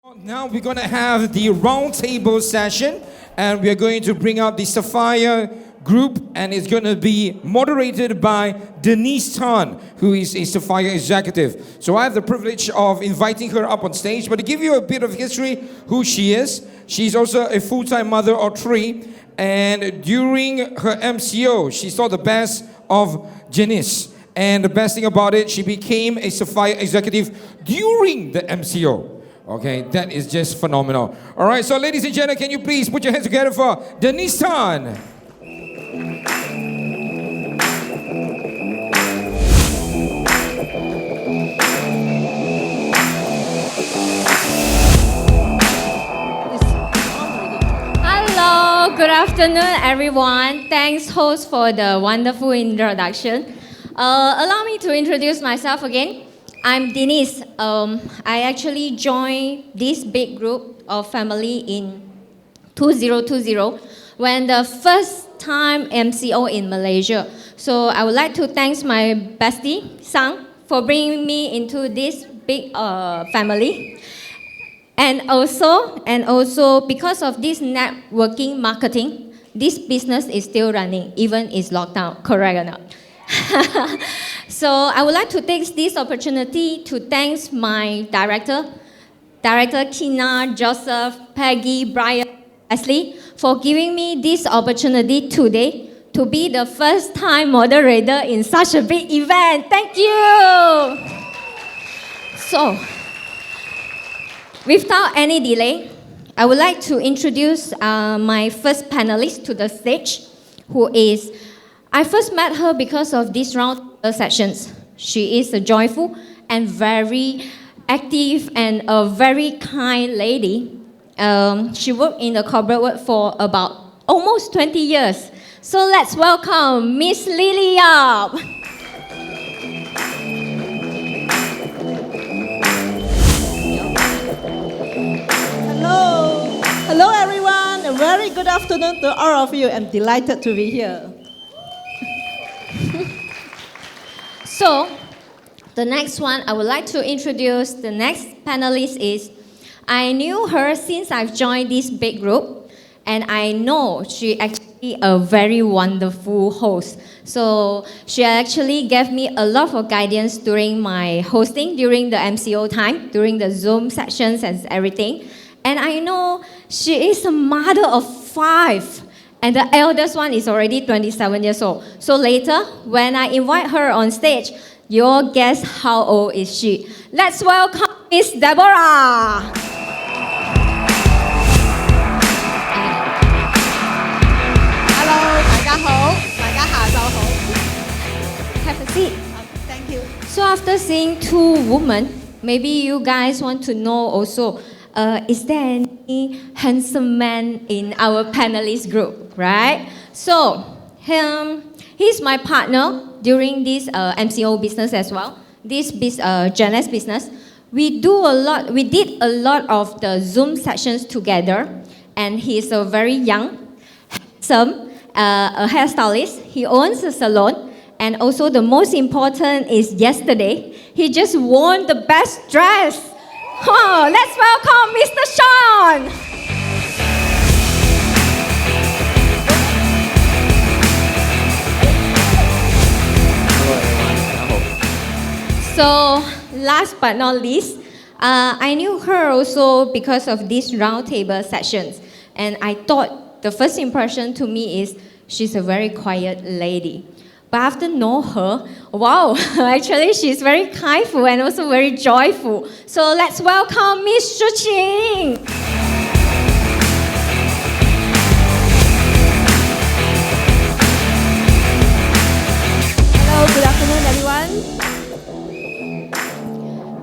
Now we're going to have the roundtable session, and we're going to bring out the Sapphire group, and it's going to be moderated by Deniece Tan, who is a Sapphire executive. So I have the privilege of inviting her up on stage, but to give you a bit of history, who she is, she's also a full-time mother of three, and during her MCO, she saw the best of Jeunesse. And the best thing about it, she became a Sapphire executive during the MCO. Okay, that is just phenomenal. All right, so ladies and gentlemen, can you please put your hands together for Deniece Tan? Hello, good afternoon, everyone. Thanks, host, for the wonderful introduction. Allow me to introduce myself again. I'm Deniece. I actually joined this big group of family in 2020 when the first time MCO in Malaysia. So I would like to thank my bestie, Sang, for bringing me into this big family. And also because of this networking marketing, this business is still running, even it's locked down, correct or not? So I would like to take this opportunity to thank my Director Kina, Joseph, Peggy, Brian, Leslie, for giving me this opportunity today to be the first time moderator in such a big event. Thank you. So, without any delay, I would like to introduce my first panelist to the stage, who is, I first met her because of these round sessions. She is a joyful and very active and a very kind lady. She worked in the corporate world for about almost 20 years. So let's welcome Miss Lily Yap. Hello everyone, a very good afternoon to all of you. I'm delighted to be here. So, the next one I would like to introduce, the next panelist is, I knew her since I've joined this big group, and I know she actually a very wonderful host. So she actually gave me a lot of guidance during my hosting, during the MCO time, during the Zoom sessions and everything. And I know she is a mother of 5. And the eldest one is already 27 years old. So later, when I invite her on stage, you'll guess how old is she. Let's welcome Miss Deborah. Hello, 大家好，大家下晝好。 Have a seat. Thank you. So after seeing 2 women, maybe you guys want to know also, is there any handsome man in our panelist group, right? So, he's my partner during this MCO business as well, this Jeunesse business. We did a lot of the Zoom sessions together, and he's a very young, handsome, a hairstylist. He owns a salon, and also the most important is yesterday, he just won the best dress. Oh, let's welcome Mr. Shawn. Hello everyone. So, last but not least, I knew her also because of these roundtable sessions. And I thought the first impression to me is she's a very quiet lady. But after know her, wow, actually she's very kindful and also very joyful. So let's welcome Miss Chia Shu Qing. Hello, good afternoon everyone.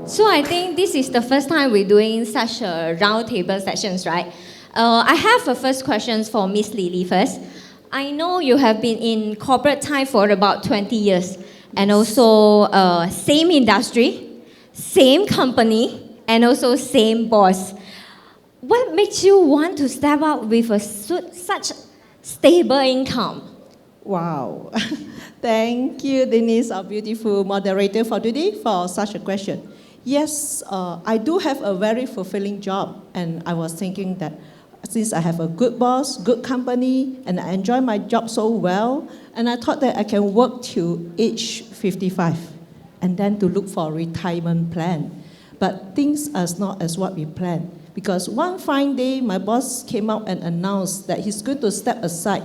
So I think this is the first time we're doing such a roundtable sessions, right? I have a first question for Miss Lily first. I know you have been in corporate time for about 20 years, and also same industry, same company, and also same boss. What makes you want to step up with such stable income? Wow. Thank you, Deniece, our beautiful moderator for today, for such a question. Yes, I do have a very fulfilling job, and I was thinking that since I have a good boss, good company, and I enjoy my job so well, and I thought that I can work till age 55, and then to look for a retirement plan. But things are not as what we planned, because one fine day, my boss came out and announced that he's going to step aside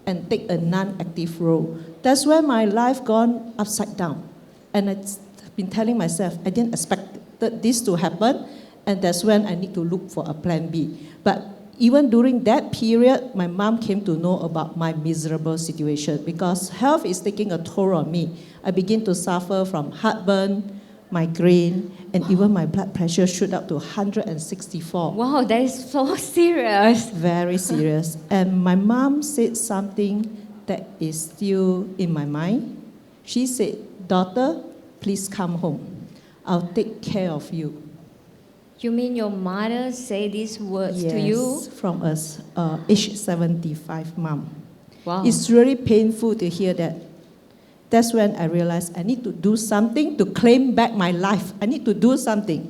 and take a non-active role. That's where my life gone upside down. And I've been telling myself, I didn't expect this to happen, and that's when I need to look for a plan B. But even during that period, my mom came to know about my miserable situation because health is taking a toll on me. I begin to suffer from heartburn, migraine, and even my blood pressure shoot up to 164. Wow, that is so serious. Very serious. And my mom said something that is still in my mind. She said, "Daughter, please come home. I'll take care of you." You mean your mother say these words Yes, to you? from us, age 75 mom. Wow. It's really painful to hear that. That's when I realized I need to do something to claim back my life. I need to do something.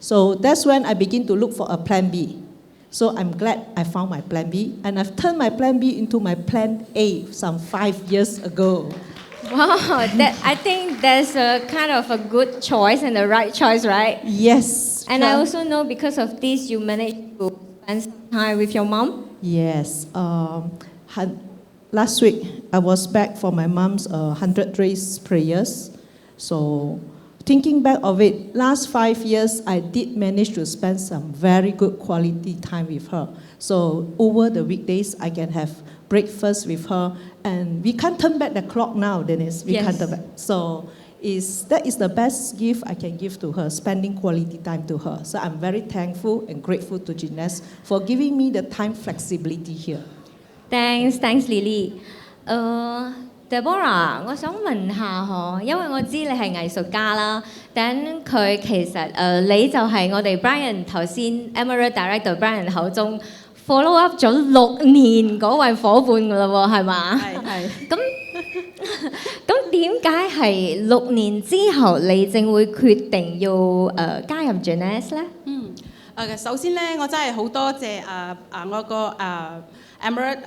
So that's when I begin to look for a plan B. So I'm glad I found my plan B, and I've turned my plan B into my plan A some 5 years ago. Wow, I think that's a kind of a good choice and the right choice, right? Yes. And I also know because of this, you managed to spend some time with your mom. Yes. Last week, I was back for my mom's 100 days prayers. So thinking back of it, last 5 years, I did manage to spend some very good quality time with her. So over the weekdays, I can have breakfast with her. And we can't turn back the clock now, Deniece. We Yes. can't turn back. So that is the best gift I can give to her, spending quality time to her. So I'm very thankful and grateful to Jeunesse for giving me the time flexibility here. Thanks, Lily. Deborah， 我想問下嗬，因為我知你係藝術家啦，等佢其實你就係我哋 Brian 頭先 Emerald Director Brian 口中 follow up 咗6年嗰位伙伴㗎啦喎，係嘛？係。咁點解係6年之後你正會決定要加入 Jeunesse 咧？首先咧，我真係好多謝我個Emerald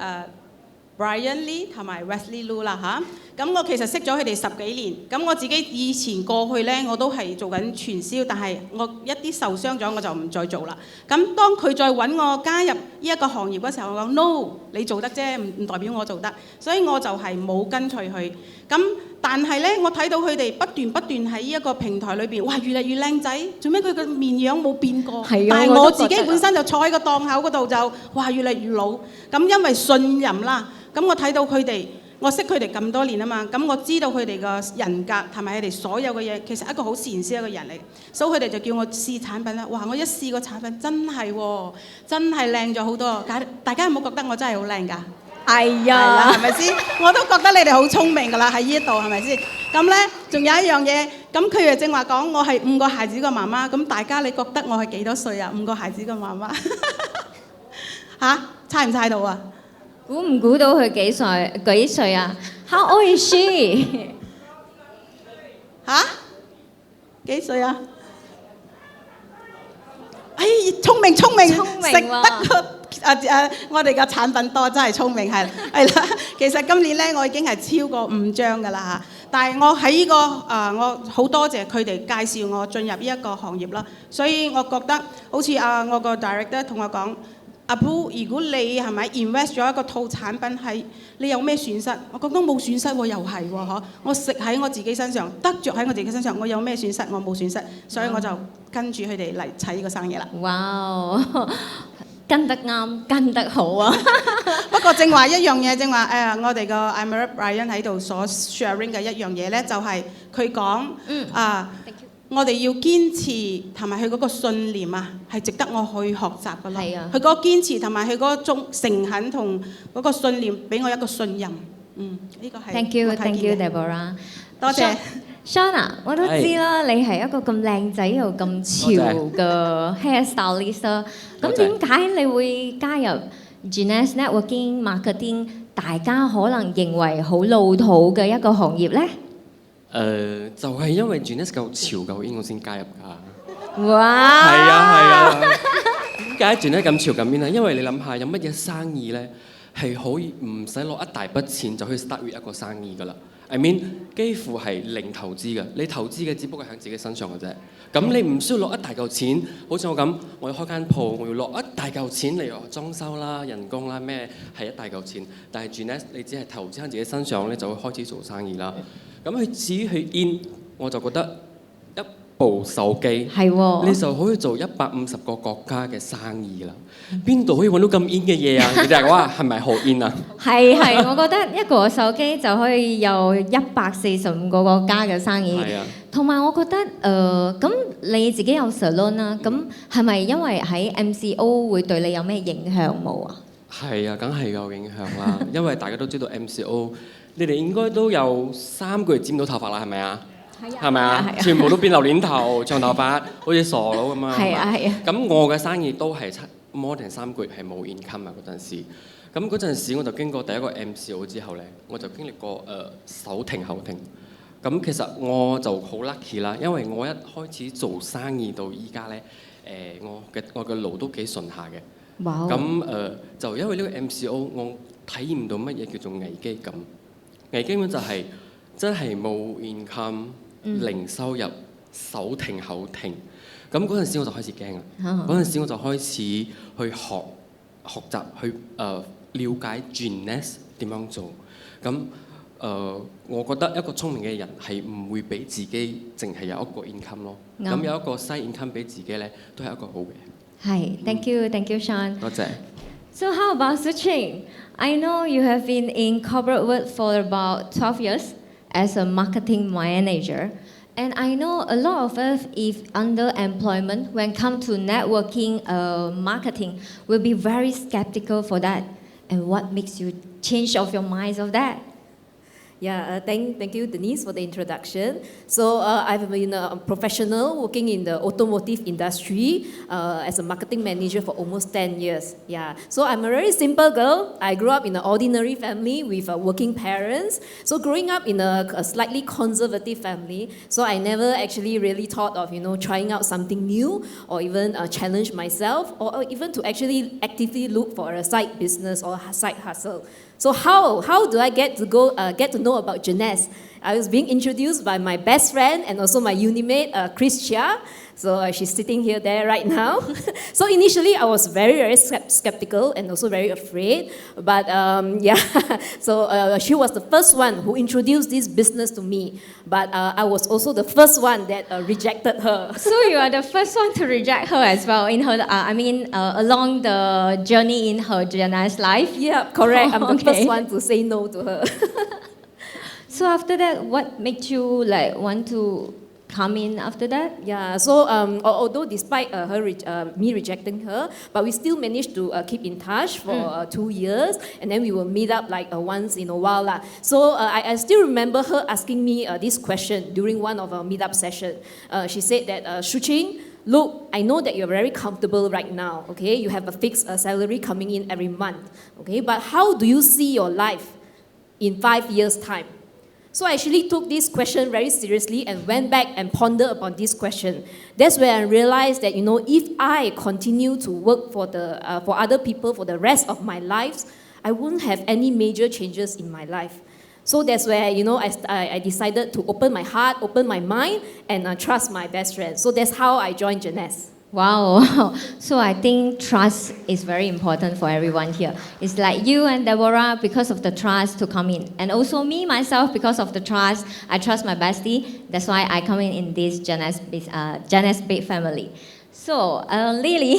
Brian Lee 同埋 Wesley Lu 啦嚇，咁我其實識咗佢哋10幾年，咁我自己以前過去咧我都係做緊傳銷，但係我一啲受傷咗我就唔再做啦。咁當佢再揾我加入呢一個行業嗰時候，我講 no， 你做得啫，唔代表我做得，所以我就係冇跟隨佢。咁但係咧，我睇到佢哋不斷喺呢一個平台裏邊，哇越嚟越靚仔，做咩佢個面樣冇變過？但係我自己本身就坐喺個檔口嗰度就哇越嚟越老。咁因為信任啦。咁我睇到佢哋，我識佢哋咁多年啊嘛，咁我知道佢哋個人格同埋佢哋所有嘅嘢，其實一個好善思一個人嚟，所以佢哋就叫我試產品啦。哇！我一試個產品真係喎，真係靚咗好多。大家有冇覺得我真係好靚㗎？係啊，係咪先？我都覺得你哋好聰明㗎啦，喺呢一度係咪先？咁咧，仲有一樣嘢，咁佢哋正話講我係5個孩子嘅媽媽，咁大家你覺得我係幾多歲啊？5個孩子嘅媽媽嚇，猜唔猜到啊？估唔估到佢幾歲啊 ？How old is she？ 嚇？幾歲啊？哎，聰明，食得我哋嘅產品多，真係聰明係啦。其實今年咧，我已經係超過5張㗎啦嚇。但係我喺呢個我好多謝佢哋介紹我進入呢一個行業啦。所以我覺得好似我個 director 同我講。阿 Phoo， 如果你係咪 invest 咗一個套產品係，你有咩損失？我覺得冇損失喎，又係喎嗬！我食喺我自己身上，得着喺我自己身上，我有咩損失？我冇損失，所以我就跟住佢哋嚟砌呢個生意啦。哇！跟得啱，跟得好啊！不過正話一樣嘢，正話我哋個 Emerald Brian 喺度所 sharing 嘅一樣嘢咧，就係佢講我哋要堅持同埋佢嗰個信念啊，係值得我去學習㗎咯。係啊，佢嗰個堅持同埋佢嗰種誠懇同嗰個信念，俾我一個信任。呢個係 Thank you Deborah。多謝。Shawn 啊，我都知啦，你係一個咁靚仔又咁潮嘅 hairstylist 啦。咁點解你會加入 Jeunesse Networking Marketing 大家可能認為好老土嘅一個行業呢？就係因為 Jeunesse 夠潮夠英，我先加入㗎。哇！係啊。點解 Jeunesse 咁潮咁英啊？因為你諗下，有乜嘢生意咧係可以唔使攞一大筆錢就可以 start with 一個生意㗎啦？I mean 幾乎係零投資嘅，你投資嘅只不過喺自己身上嘅啫。咁你唔需要攞一大嚿錢，好似我咁，我要開間鋪，我要落一大嚿錢嚟裝修啦、人工啦咩，係一大嚿錢。但係 Jeunesse 你只係投資喺自己身上咧，就會開始做生意啦。咁佢至於去 in， 我就覺得一部手機，你就可以做150個國家嘅生意啦。邊度可以揾到咁 in 嘅嘢啊？你哋話係咪好 in 啊？係，我覺得一個手機就可以有145個國家嘅生意。係啊。同埋我覺得咁你自己有 salon 啦，咁係咪因為喺 MCO 會對你有咩影響冇啊？係啊，梗係有影響啦。因為大家都知道 MCO， 你哋應該都有3個月剪唔到頭髮啦，係咪啊？係咪啊？全部都變榴蓮頭、長頭髮，好似傻佬咁樣。係啊。咁我嘅生意都係more than 3個月係冇 income 啊嗰陣時。咁嗰陣時我就經過第一個 MCO 之後咧，我就經歷過手停口停。咁其實我就好 lucky 啦，因為我一開始做生意到依家咧，我嘅路都幾順下嘅。哇！咁就因為呢個 MCO， 我體驗到乜嘢叫做危機感。危機感就係真係冇 income。零收入，手停口停，咁嗰陣時我就開始驚啦。嗰陣時我就開始去學習去了解 Jeunesse 點樣做。咁我覺得一個聰明嘅人係唔會俾自己淨係有一個 income 咯。咁有一個 side income 俾自己咧，都係一個好嘅。係 ，thank you Shawn。多謝。So how about Shu Qing? I know you have been in corporate world for about 12 years. As a marketing manager, and I know a lot of us, if underemployment, when come to networking, marketing, will be very skeptical for that. And what makes you change of your minds of that? Yeah, thank you, Deniece, for the introduction. So I've been a professional working in the automotive industry as a marketing manager for almost 10 years. Yeah, so I'm a very simple girl. I grew up in an ordinary family with working parents. So growing up in a slightly conservative family, so I never actually really thought of, trying out something new or even challenge myself or even to actually actively look for a side business or side hustle. So how do I get to know about Jeunesse? I was being introduced by my best friend and also my unimate, Chia. So she's sitting there right now. So initially I was very, very skeptical and also very afraid. But so she was the first one who introduced this business to me. But I was also the first one that rejected her. So you are the first one to reject her as well in her, along the journey in her Jeunesse life? Yeah, correct. I'm the first one to say no to her. So after that, what made you want to come in after that? Yeah, so although despite me rejecting her, but we still managed to keep in touch for 2 years, and then we will meet up once in a while. So I still remember her asking me this question during one of our meetup sessions. She said that, Shu Qing, look, I know that you're very comfortable right now, okay? You have a fixed salary coming in every month, okay? But how do you see your life in 5 years' time? So I actually took this question very seriously and went back and pondered upon this question. That's where I realized that, if I continue to work for other people for the rest of my life, I wouldn't have any major changes in my life. So that's where, I decided to open my heart, open my mind, and trust my best friend. So that's how I joined Jeunesse. Wow. So I think trust is very important for everyone here. It's like you and Deborah, because of the trust to come in. And also me, myself, because of the trust, I trust my bestie. That's why I come in this Jeunesse big family. So, Lily,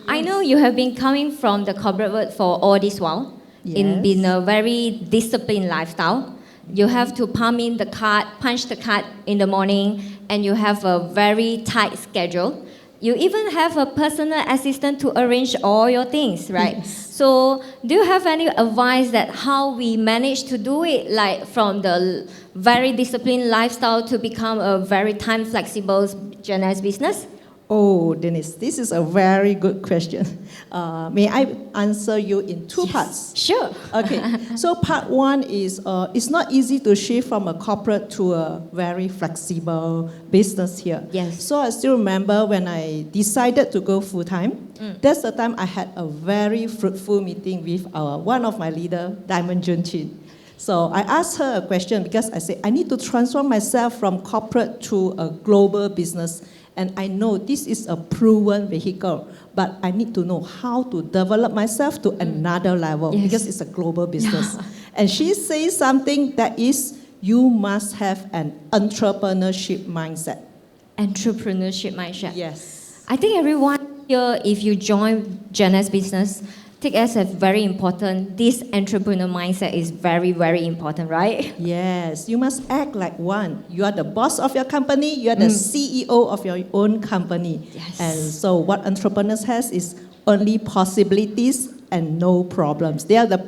I know you have been coming from the corporate world for all this while. Yes. In a very disciplined lifestyle. You have to punch the card in the morning, and you have a very tight schedule. You even have a personal assistant to arrange all your things, right? Yes. So do you have any advice that how we manage to do it, from the very disciplined lifestyle to become a very time flexible Jeunesse business? Oh, Deniece, this is a very good question. May I answer you in two parts? Sure. Okay, so part one is it's not easy to shift from a corporate to a very flexible business here. Yes. So I still remember when I decided to go full-time, that's the time I had a very fruitful meeting with one of my leader, Diamond Junchin. So I asked her a question because I said, I need to transform myself from corporate to a global business. And I know this is a proven vehicle, but I need to know how to develop myself to another level because it's a global business. And she says something that is, you must have an entrepreneurship mindset. Entrepreneurship mindset. Yes. I think everyone here, if you join Jeunesse business, take as a very important, this entrepreneur mindset is very, very important, right? Yes, you must act like one. You are the boss of your company, you are the CEO of your own company. Yes. And so what entrepreneurs has is only possibilities and no problems. They are the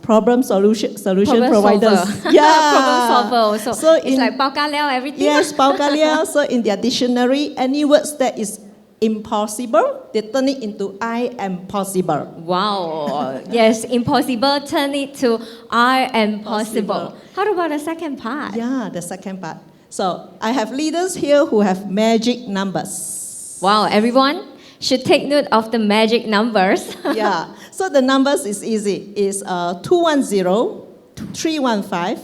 problem solution providers. Yeah. Problem solver also. So it's like bao ka liao, everything. Yes, bao ka liao. So in their dictionary, any words that is impossible, they turn it into I am possible. Wow. Yes, impossible, turn it to I am possible. How about the second part? Yeah, the second part. So I have leaders here who have magic numbers. Wow, everyone should take note of the magic numbers. Yeah, so the numbers is easy. It's 210, 315,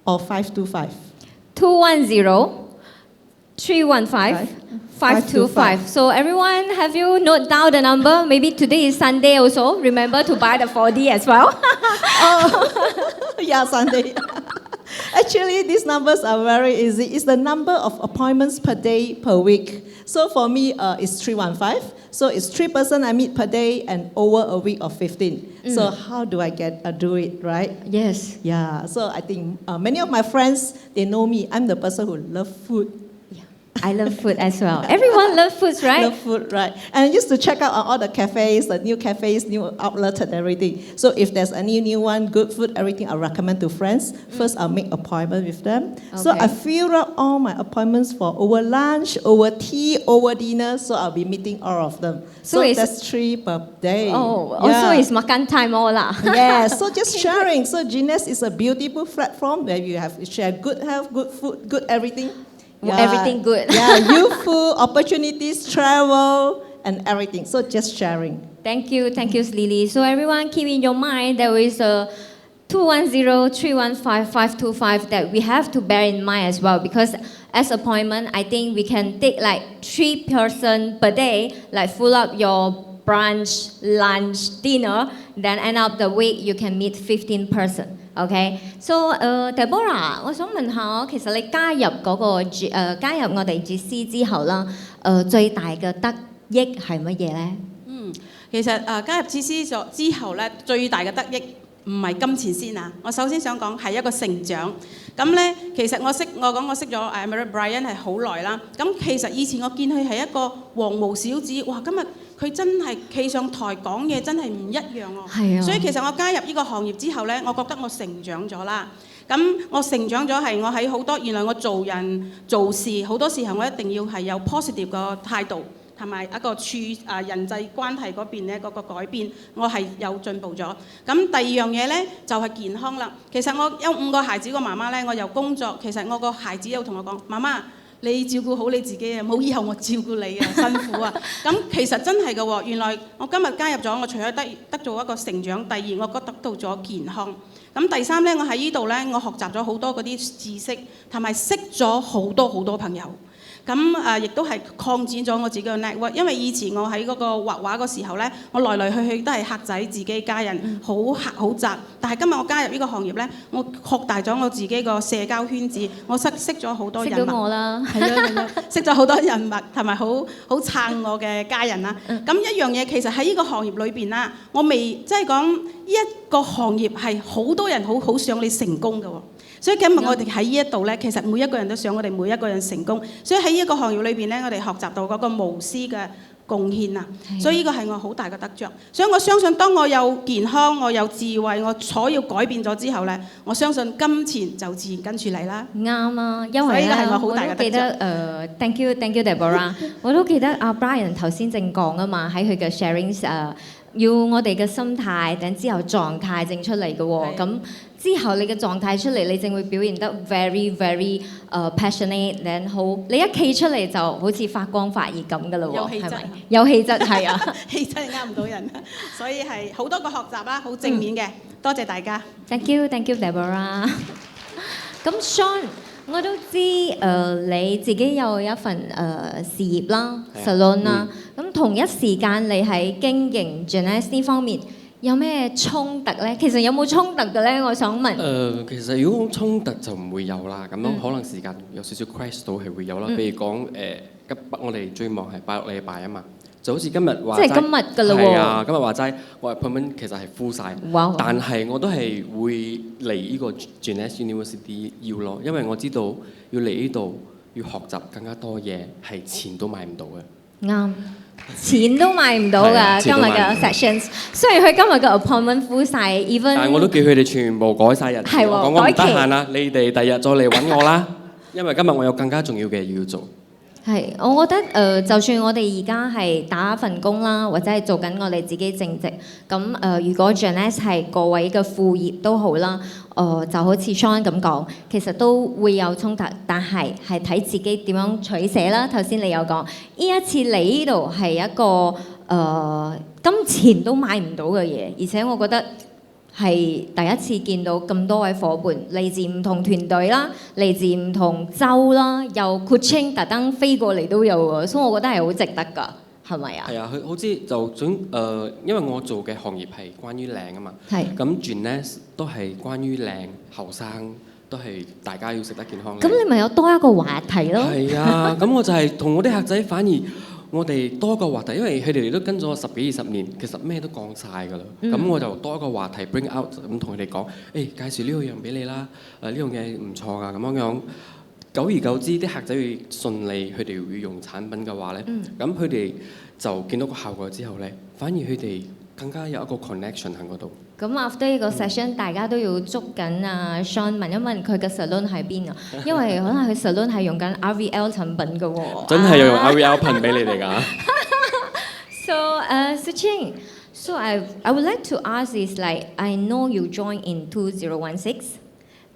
or 525. 210, 315, 525. So everyone, have you note down the number? Maybe today is Sunday also. Remember to buy the 4D as well. Yeah, Sunday. Actually, these numbers are very easy. It's the number of appointments per day, per week. So for me, it's 315. So it's 3 persons I meet per day and over a week of 15. So how do I do it, right? Yes. Yeah, so I think many of my friends, they know me. I'm the person who loves food. I love food as well. Everyone loves food, right? Love food, right? And I used to check out on all the cafes, the new cafes, new outlets and everything. So if there's any new one, good food, everything, I recommend to friends. First, I'll make appointment with them. Okay. So I fill up all my appointments for over lunch, over tea, over dinner. So I'll be meeting all of them. So that's 3 per day. Oh, also it's makan time all lah. Yeah, so just sharing. So Jeunesse is a beautiful platform where you have share good health, good food, good everything. Yeah. Everything good. Yeah, youthful opportunities, travel, and everything. So just sharing. Thank you, Lily. So everyone keep in your mind there is a 210, 315, 525 that we have to bear in mind as well, because as appointment, I think we can take like 3 persons per day, like fill up your brunch, lunch, dinner, then end up the week you can meet 15 persons. Okay, so Deborah， 我想問下，其實你加入我哋Jeunesse之後啦，最大嘅得益係乜嘢咧？其實加入Jeunesse之後咧，最大嘅得益唔係金錢先啊！我首先想講係一個成長。咁咧，其實我識咗Brian 係好耐啦。咁其實以前我見佢係一個黃毛小子，哇！今日佢真係企上台講嘢真係唔一樣喎。係啊。所以其實我加入呢個行業之後咧，我覺得我成長咗啦。咁我成長咗係我喺好多原來我做人做事好多時候我一定要係有 positive 個態度。同埋一個人際關係嗰邊咧嗰個改變，我係有進步咗。咁第二樣嘢咧就係健康啦。其實我有5個孩子個媽媽咧，我由工作，其實我個孩子有同我講：媽媽，你照顧好你自己啊，冇以後我照顧你啊，辛苦啊。咁其實真係嘅喎，原來我今日加入咗，我除咗得到一個成長，第二我覺得得到咗健康。咁第三咧，我喺呢度咧，我學習咗好多嗰啲知識，同埋識咗好多朋友。咁亦都係擴展咗我自己嘅 network， 因為以前我喺嗰個畫畫嗰時候咧，我來去都係客仔自己家人，好窄。但係今日我加入呢個行業咧，我擴大咗我自己個社交圈子，我識咗好多人物。識到我啦，係啊，識咗好多人物，同埋好撐我嘅家人啦。咁一樣嘢其實喺呢個行業裏邊啦，我未即係講呢一個行業係好多人好想你成功嘅喎。所以今日我哋喺呢一度咧，其實每一個人都想我哋每一個人成功。所以喺呢一個行業裏邊咧，我哋學習到嗰個無私嘅貢獻啊，所以呢個係我好大嘅得着。所以我相信當我有健康、我有智慧、我所要改變咗之後呢，我相信金錢就自然跟住嚟啦。啱啊，因為咧我都記得thank you Deborah 我都記得阿 Brian 頭先正講啊嘛，喺佢嘅 sharing 要我哋嘅心態，等之後狀態正出嚟嘅喎，咁之後你嘅狀態出嚟，你正會表現得 very passionate， 然後你一企出嚟就好似發光發熱咁嘅嘞喎，係咪？有氣質係啊，氣質係呃唔到人，所以係好多個學習啦，好正面嘅，多謝大家。Thank you Deborah 咁 Shawn 我都知你自己有一份事業啦 salon 啦，咁同一時間你喺經營 Jeunesse 呢方面有咩衝突咧？其實有冇衝突嘅咧？我想問。其實如果講衝突就唔會有啦，咁樣可能時間有少少 crash 到係會有啦。譬如講我哋最忙係拜六禮拜啊嘛。就好似今日話，即係今日㗎啦喎。係啊，今日話齋，我嘅 appointment 其實係 full 曬，但係我都係會嚟呢個 Jeunesse University 要咯，因為我知道要嚟呢度要學習更加多嘢，係錢都買唔到嘅。啱，錢都買唔到㗎，今日嘅 sessions。雖然佢今日嘅 appointment full 曬 ，even 但係我都叫佢哋全部改晒日子，我講我唔得閒啦，你哋第日再嚟揾我啦，因為今日我有更加重要嘅嘢要做。係，我覺得就算我哋而家係打份工啦，或者係做緊我哋自己正職，咁如果 Jeunesse 係各位嘅副業都好啦，就好似 Shawn 咁講，其實都會有衝突，但係睇自己點樣取捨啦。頭先你有講，呢一次嚟呢度係一個金錢都買唔到嘅嘢，而且我覺得係第一次見到咁多位夥伴嚟自唔同團隊啦，嚟自唔同州啦，又 Kuching 特登飛過嚟都有喎，所以我覺得係好值得㗎，係咪啊？係啊，佢好似就因為我做嘅行業係關於靚啊嘛，咁 Jeunesse 都係關於靚後生，都係大家要食得健康。咁你咪有多一個話題咯。係啊，咁我就係同我啲客仔反而。我哋多一個話題，因為佢哋都跟咗我10幾20年，其實咩都講晒㗎啦。咁我就多一個話題 bring out， 咁同佢哋講，介紹呢個樣俾你啦，呢樣嘢唔錯㗎，咁樣。久而久之，啲客仔會順利，佢哋會用產品嘅話咧，咁佢哋就見到個效果之後咧，反而佢哋更加有一個 connection 喺嗰度。咁 after 呢個 session，大家都要捉緊啊 Shawn 問一問佢嘅 salon 喺邊啊，因為可能佢 salon 係用緊 RVL 產品嘅喎。真係有用 RVL 噴俾你哋㗎。So Qing, so I would like to ask is like I know you joined in 2016,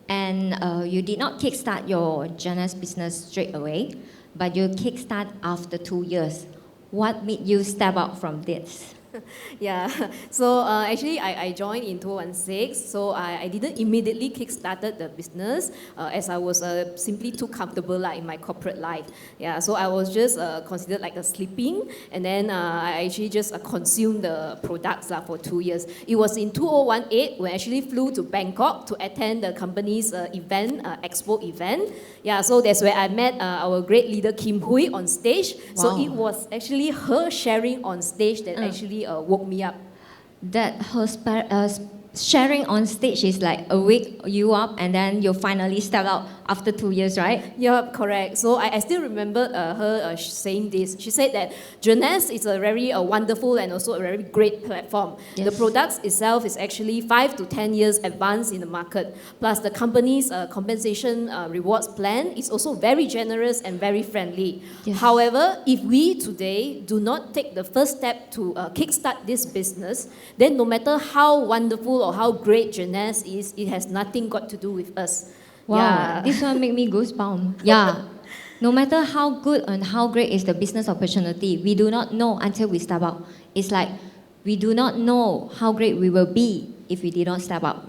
and you did not kickstart your Jeunesse business straight away, but you kickstart after 2 years. What made you step out from this? Yeah, so actually I joined in 2016, so I didn't immediately kick-started the business as I was simply too comfortable in my corporate life. Yeah, so I was just considered like a sleeping, and then I actually just consumed the products for 2 years. It was in 2018 when I actually flew to Bangkok to attend the company's event, expo event. Yeah, so that's where I met our great leader Kim Hui on stage. Wow. So it was actually her sharing on stage that actually woke me up. That her sharing on stage is like a wake you up, and then you finally step out after 2 years, right? Yeah, correct. So I still remember her saying this. She said that Jeunesse is a very wonderful and also a very great platform. Yes. The products itself is actually 5 to 10 years advanced in the market. Plus the company's compensation rewards plan is also very generous and very friendly. Yes. However, if we today do not take the first step to kickstart this business, then no matter how wonderful or how great Jeunesse is, it has nothing got to do with us. Wow, yeah. This one make me goosebumps. Yeah. No matter how good and how great is the business opportunity, we do not know until we step out. It's like we do not know how great we will be if we did not step out.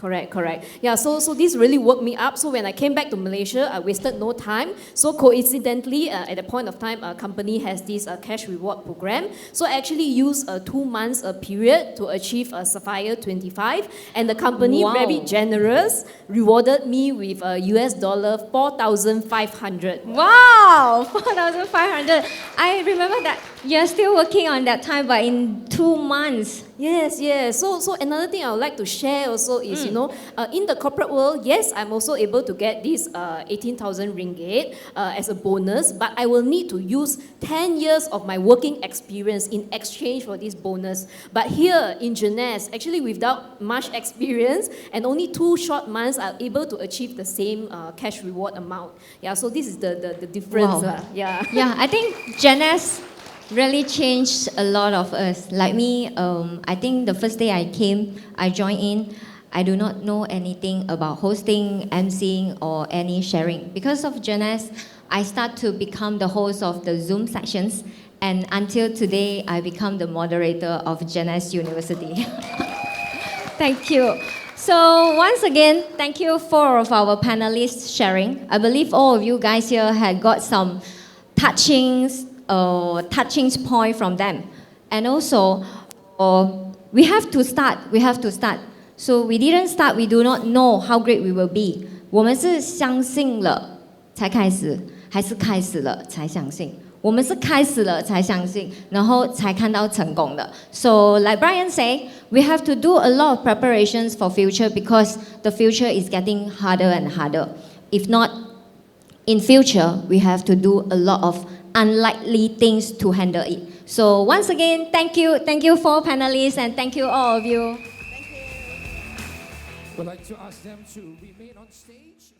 Correct. Yeah, so this really woke me up. So when I came back to Malaysia, I wasted no time. So coincidentally, at the point of time, a company has this cash reward program. So I actually used a 2 months period to achieve a Sapphire 25. And the company, very generous, rewarded me with US dollar 4,500. Wow, 4,500. I remember that you're still working on that time, but in 2 months, Yes, yes. So another thing I would like to share also is, in the corporate world, yes, I'm also able to get this 18,000 ringgit as a bonus, but I will need to use 10 years of my working experience in exchange for this bonus. But here in Jeunesse, actually without much experience and only 2 short months, I'm able to achieve the same cash reward amount. Yeah, so this is the difference. Wow. Yeah. Yeah, I think Jeunesse really changed a lot of us. Like me, I think the first day I joined in, I do not know anything about hosting, emceeing, or any sharing. Because of Jeunesse, I start to become the host of the Zoom sessions, and until today, I become the moderator of Jeunesse University. Thank you. So once again, thank you for of our panelists sharing. I believe all of you guys here had got some touching point from them. And also, we have to start. So we didn't start, we do not know how great we will be. 我们是相信了才开始，还是开始了才相信？我们是开始了才相信，然后才看到成功的。So like Brian said, we have to do a lot of preparations for future because the future is getting harder and harder. If not, in future, we have to do a lot of unlikely things to handle it. So once again, thank you for panelists and thank you all of you. We'd like to ask them to remain on stage.